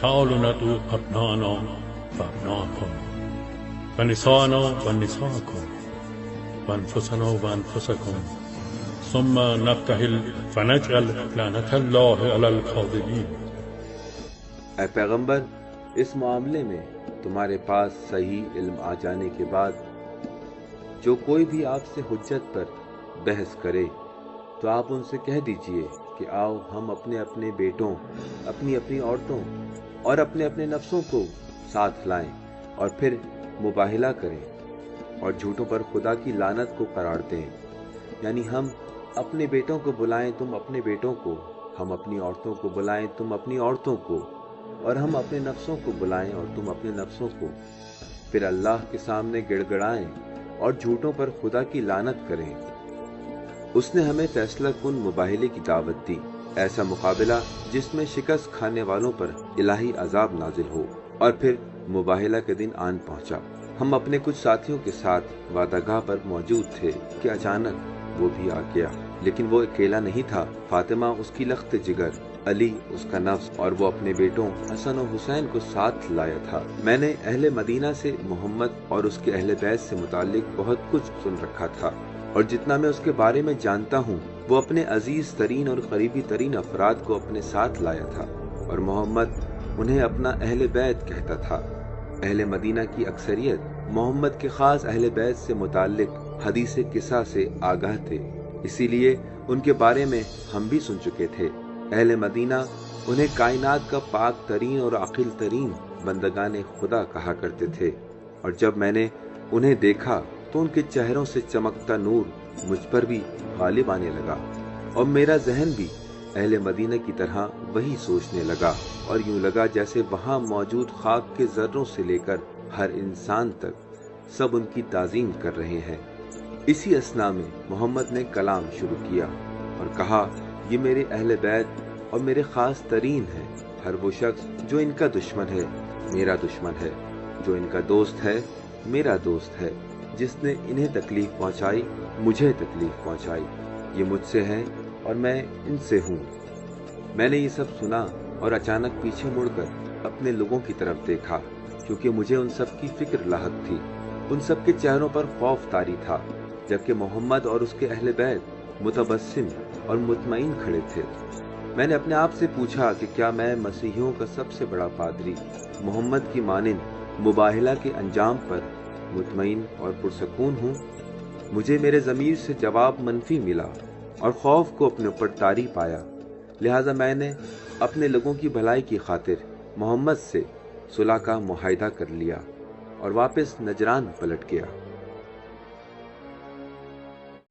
تعالوا ندعو أبناءنا وأبناءكم ونساءنا ونساءكم وأنفسنا وأنفسكم ثم نبتهل فنجعل لعنة الله على الكاذبين۔ اے پیغمبر، اس معاملے میں تمہارے پاس صحیح علم آ جانے کے بعد جو کوئی بھی آپ سے حجت پر بحث کرے تو آپ ان سے کہہ دیجئے کہ آؤ ہم اپنے اپنے بیٹوں، اپنی اپنی عورتوں اور اپنے اپنے نفسوں کو ساتھ لائیں اور پھر مباہلہ کریں اور جھوٹوں پر خدا کی لعنت کو قرار دیں، یعنی ہم اپنے بیٹوں کو بلائیں تم اپنے بیٹوں کو، ہم اپنی عورتوں کو بلائیں تم اپنی عورتوں کو، اور ہم اپنے نفسوں کو بلائیں اور تم اپنے نفسوں کو، پھر اللہ کے سامنے گڑ گڑائیں اور جھوٹوں پر خدا کی لعنت کریں۔ اس نے ہمیں فیصلہ کن مباہلے کی دعوت دی، ایسا مقابلہ جس میں شکست کھانے والوں پر الہی عذاب نازل ہو، اور پھر مباہلہ کے دن آن پہنچا۔ ہم اپنے کچھ ساتھیوں کے ساتھ وعدہ گاہ پر موجود تھے کہ اچانک وہ بھی آ گیا، لیکن وہ اکیلا نہیں تھا۔ فاطمہ اس کی لخت جگر، علی اس کا نفس، اور وہ اپنے بیٹوں حسن و حسین کو ساتھ لایا تھا۔ میں نے اہل مدینہ سے محمد اور اس کے اہل بیت سے متعلق بہت کچھ سن رکھا تھا، اور جتنا میں اس کے بارے میں جانتا ہوں وہ اپنے عزیز ترین اور قریبی ترین افراد کو اپنے ساتھ لایا تھا، اور محمد انہیں اپنا اہل بیت کہتا تھا۔ اہل مدینہ کی اکثریت محمد کے خاص اہل بیت سے متعلق حدیث قصہ سے آگاہ تھے، اسی لیے ان کے بارے میں ہم بھی سن چکے تھے۔ اہل مدینہ انہیں کائنات کا پاک ترین اور عاقل ترین بندگان خدا کہا کرتے تھے، اور جب میں نے انہیں دیکھا تو ان کے چہروں سے چمکتا نور مجھ پر بھی غالب آنے لگا، اور میرا ذہن بھی اہل مدینہ کی طرح وہی سوچنے لگا، اور یوں لگا جیسے وہاں موجود خاک کے ذروں سے لے کر ہر انسان تک سب ان کی تعظیم کر رہے ہیں۔ اسی اثنا میں محمد نے کلام شروع کیا اور کہا، یہ میرے اہل بیت اور میرے خاص ترین ہیں۔ ہر وہ شخص جو ان کا دشمن ہے میرا دشمن ہے، جو ان کا دوست ہے میرا دوست ہے، جس نے انہیں تکلیف پہنچائی مجھے تکلیف پہنچائی، یہ مجھ سے ہیں اور میں ان سے ہوں۔ میں نے یہ سب سنا اور اچانک پیچھے مڑ کر اپنے لوگوں کی طرف دیکھا، کیونکہ مجھے ان سب کی فکر لاحق تھی۔ ان سب کے چہروں پر خوف طاری تھا، جبکہ محمد اور اس کے اہل بیت متبسم اور مطمئن کھڑے تھے۔ میں نے اپنے آپ سے پوچھا کہ کیا میں مسیحیوں کا سب سے بڑا پادری محمد کی مانند مباہلہ کے انجام پر مطمئن اور پرسکون ہوں؟ مجھے میرے ضمیر سے جواب منفی ملا اور خوف کو اپنے اوپر طاری پایا۔ لہٰذا میں نے اپنے لوگوں کی بھلائی کی خاطر محمد سے صلح کا معاہدہ کر لیا اور واپس نجران پلٹ گیا۔